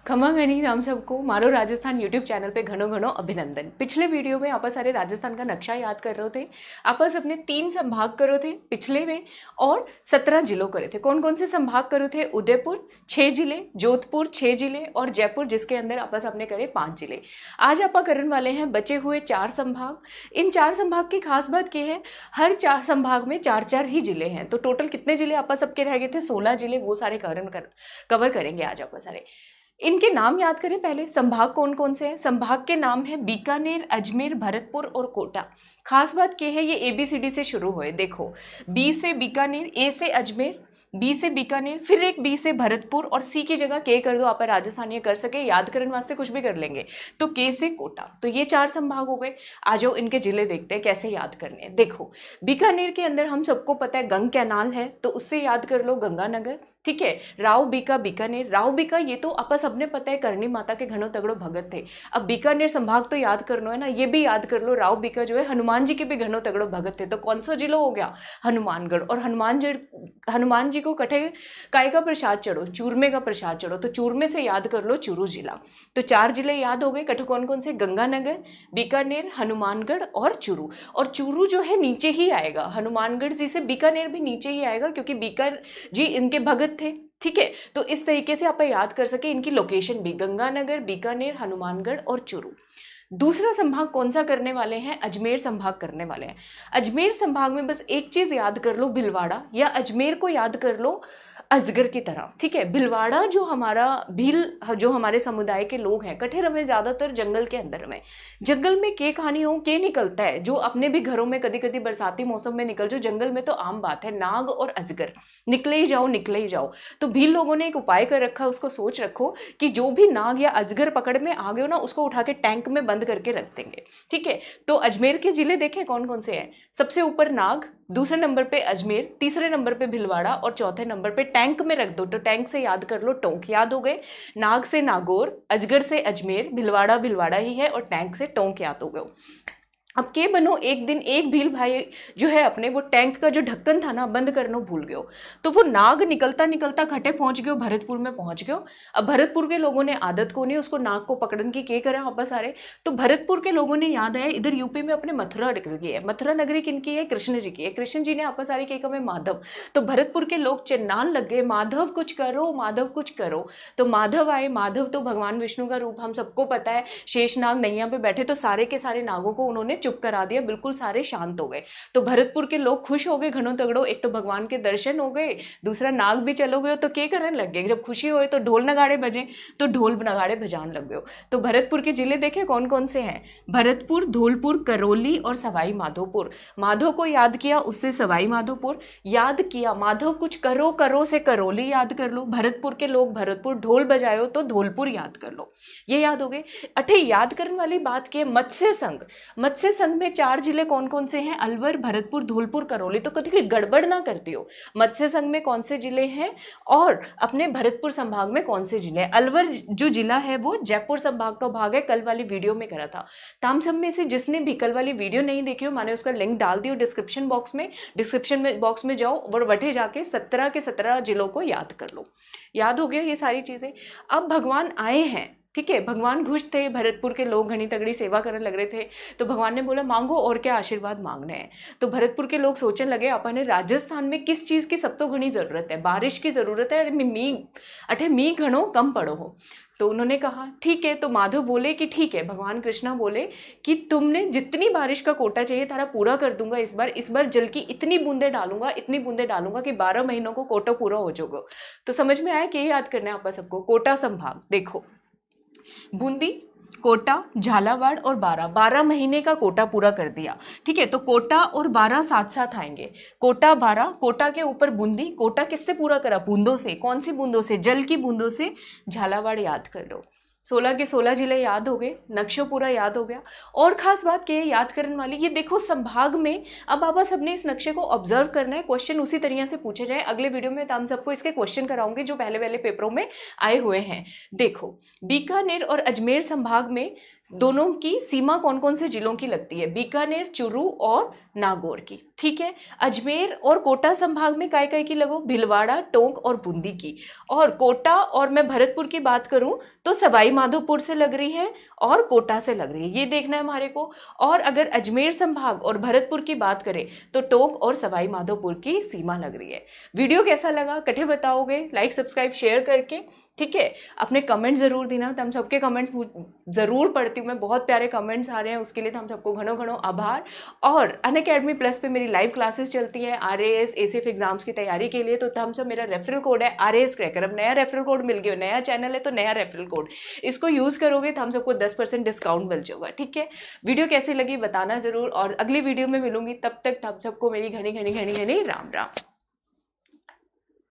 खमा घनी नाम सबको मारो राजस्थान यूट्यूब चैनल पे घणो घणो अभिनंदन। पिछले वीडियो में आप सारे राजस्थान का नक्शा याद कर रहे थे, आप अपने 3 संभाग करो थे पिछले में और 17 जिलों करे थे। कौन कौन से संभाग करो थे? उदयपुर 6 जिले, जोधपुर 6 जिले और जयपुर जिसके अंदर आपस अपने करे 5 जिले। आज आप करने वाले हैं बचे हुए 4 संभाग। इन 4 संभाग की खास बात यह है, हर 4 संभाग में 4-4 ही जिले हैं, तो टोटल कितने जिले आपस सबके रह गए थे? 16 जिले, वो सारे कवर करेंगे आज आप सारे। इनके नाम याद करें पहले। संभाग कौन कौन से हैं? संभाग के नाम है बीकानेर, अजमेर, भरतपुर और कोटा। खास बात यह है ये ABCD से शुरू हुए। देखो, B से बीकानेर, A से अजमेर, B से बीकानेर, फिर एक B से भरतपुर और C की जगह K कर दो। आप राजस्थान ये कर सके, याद करने वास्ते कुछ भी कर लेंगे, तो K से कोटा। तो ये 4 संभाग हो गए। आ जाओ इनके जिले देखते हैं कैसे याद करने हैं। देखो, बीकानेर के अंदर हम सबको पता है गंग कैनाल है, तो उससे याद कर लो गंगानगर। ठीक है, राव बीका बीकानेर। राव बीका ये तो आपस सबने पता है करणी माता के घणो तगड़ो भगत थे। अब बीकानेर संभाग तो याद करना है ना, ये भी याद कर लो। राव बीका जो है हनुमान जी के भी घणो तगड़ो भगत थे, तो कौन सा जिला हो गया? हनुमानगढ़। और हनुमान जी को कठे काय का प्रसाद चढ़ो? चूरमे का प्रसाद चढ़ो, तो चूरमे से याद कर लो चूरू जिला। तो 4 जिले याद हो गए। कठे कौन कौन से? गंगानगर, बीकानेर, हनुमानगढ़ और चूरू। और चूरू जो है नीचे ही आएगा, हनुमानगढ़ जी से बीकानेर भी नीचे ही आएगा, क्योंकि बीकानेर जी इनके भगत थे। ठीक है, तो इस तरीके से आप याद कर सके इनकी लोकेशन भी, गंगानगर, बीकानेर, हनुमानगढ़ और चूरू। दूसरा संभाग कौन सा करने वाले हैं? अजमेर संभाग करने वाले हैं। अजमेर संभाग में बस एक चीज याद कर लो, भिलवाड़ा, या अजमेर को याद कर लो अजगर की तरह। ठीक है, भिलवाड़ा जो हमारा जो हमारे समुदाय के लोग हैं, कठे रवे ज्यादातर जंगल के अंदर में। जंगल में के कहानी हो के निकलता है, जो अपने भी घरों में कभी कभी बरसाती मौसम में निकल जो जंगल में तो आम बात है, नाग और अजगर निकले ही जाओ, निकले ही जाओ। तो भील लोगों ने एक उपाय कर रखा, उसको सोच रखो कि जो भी नाग या अजगर पकड़ में आ गए हो ना, उसको उठा के टैंक में बंद करके रख देंगे। ठीक है, तो अजमेर के जिले देखें कौन कौन से हैं। सबसे ऊपर नाग, दूसरे नंबर पे अजमेर, तीसरे नंबर पे भिलवाड़ा और चौथे नंबर पे टैंक में रख दो। तो टैंक से याद कर लो टोंक। याद हो गए, नाग से नागौर, अजगर से अजमेर, भिलवाड़ा भिलवाड़ा ही है और टैंक से टोंक याद हो गए। अब के बनो, एक दिन एक भील भाई जो है अपने वो टैंक का जो ढक्कन था ना बंद करना भूल गयो, तो वो नाग निकलता निकलता खटे पहुंच गयो, भरतपुर में पहुंच गयो। अब भरतपुर के लोगों ने आदत को नहीं उसको नाग को पकड़न की के करा वापस आ रहे, तो भरतपुर के लोगों ने याद आया इधर यूपी में अपने मथुरा नगरी है। मथुरा नगरी किनकी है? कृष्ण जी की है। कृष्ण जी ने आपस आ रही के कमे माधव, तो भरतपुर के लोग चिल्लान लग गए, माधव कुछ करो, माधव कुछ करो। तो माधव आए। माधव तो भगवान विष्णु का रूप हम सबको पता है, शेषनाग नैया पे बैठे, तो सारे के सारे नागों को उन्होंने चुप करा दिया, बिल्कुल सारे शांत हो गए। तो भरतपुर के लोग खुश हो गए घणो तगड़ो, एक तो भगवान के दर्शन हो गए, दूसरा नाग भी चलो गए, तो क्या करने लग गए? जब खुशी हुई तो ढोल नगाड़े बजे, तो ढोल नगाड़े बजान लग गए। तो भरतपुर के जिले देखे कौन कौन से हैं? भरतपुर, धौलपुर, करौली और सवाई माधोपुर। माधव को याद किया, उससे सवाई माधोपुर याद किया। माधव कुछ करो, करो से करौली याद कर लो। भरतपुर के लोग भरतपुर, ढोल बजायो तो धौलपुर याद कर लो। ये याद हो गए। अठे याद करने वाली बात की मत्स्य संघ। मत्स्य संघ में 4 जिले कौन कौन से हैं? अलवर, भरतपुर, धौलपुर, करौली। तो कभी गड़बड़ ना करती हो, मत्स्य संघ में कौन से जिले हैं और अपने भरतपुर संभाग में कौन से जिले हैं। अलवर जो जिला है वो जयपुर संभाग का भाग है, कल वाली वीडियो में करा था। ताम सब में से जिसने भी कल वाली वीडियो नहीं देखी हो, मैंने उसका लिंक डाल दिया डिस्क्रिप्शन बॉक्स में जाओ और बैठे जाके 17 के 17 जिलों को याद कर लो। याद हो गया ये सारी चीजें। अब भगवान आए हैं, ठीक है, भगवान खुश थे, भरतपुर के लोग घनी तगड़ी सेवा करने लग रहे थे, तो भगवान ने बोला मांगो और क्या आशीर्वाद मांगने हैं। तो भरतपुर के लोग सोचने लगे अपने राजस्थान में किस चीज की सब तो घनी जरूरत है? बारिश की जरूरत है, मी घणो कम पड़ो हो। तो उन्होंने कहा ठीक है। तो माधव बोले कि ठीक है, भगवान कृष्णा बोले कि तुमने जितनी बारिश का कोटा चाहिए तारा पूरा कर दूंगा। इस बार जल की इतनी बूंदे डालूंगा कि 12 महीनों को कोटा पूरा हो जाएगा। तो समझ में आया कि याद करना है आप सबको। कोटा संभाग देखो, बूंदी, कोटा, झालावाड़ और 12 महीने का कोटा पूरा कर दिया। ठीक है, तो कोटा और 12 साथ साथ आएंगे। कोटा 12, कोटा के ऊपर बूंदी। कोटा किससे पूरा करा? बूंदों से। कौन सी बूंदों से? जल की बूंदों से। झालावाड़ याद कर लो। 16 के 16 जिले याद हो गए, नक्शा पूरा याद हो गया। और खास बात क्या है याद करने वाली, ये देखो संभाग में अब आप सबने इस नक्शे को ऑब्जर्व करना है, क्वेश्चन उसी तरीके से पूछे जाए। अगले वीडियो में हम सबको इसके क्वेश्चन कराऊंगे जो पहले वाले पेपरों में आए हुए हैं। देखो बीकानेर और अजमेर संभाग में दोनों की सीमा कौन कौन से जिलों की लगती है, बीकानेर, चूरू और नागौर की, ठीक है। अजमेर और कोटा संभाग में काय काय की लगो, भिलवाड़ा, टोंक और बूंदी की। और कोटा और मैं भरतपुर की बात करूं तो सवाई माधोपुर से लग रही है और कोटा से लग रही है, ये देखना है हमारे को। और अगर अजमेर संभाग और भरतपुर की बात करें तो टोंक और सवाई माधोपुर की सीमा लग रही है। वीडियो कैसा लगा कठे बताओगे, लाइक सब्सक्राइब शेयर करके, ठीक है। अपने कमेंट जरूर देना, तो हम सबके कमेंट्स जरूर पढ़ती हूँ मैं, बहुत प्यारे कमेंट्स आ रहे हैं, उसके लिए तो हम सबको घनो घनो आभार। और अनअकैडमी प्लस पे मेरी लाइव क्लासेस चलती है RAS ACF एग्जाम्स की तैयारी के लिए, तो हम सब मेरा रेफरल कोड है RAS क्रैकर। अब नया रेफरल कोड मिल गया, नया चैनल है तो नया रेफरल कोड, इसको यूज करोगे तो हम सबको 10% डिस्काउंट मिल जाएगा, ठीक है। वीडियो कैसी लगी बताना जरूर, और अगली वीडियो में मिलूंगी, तब तक हम सबको मेरी घनी घनी घनी घनी राम राम।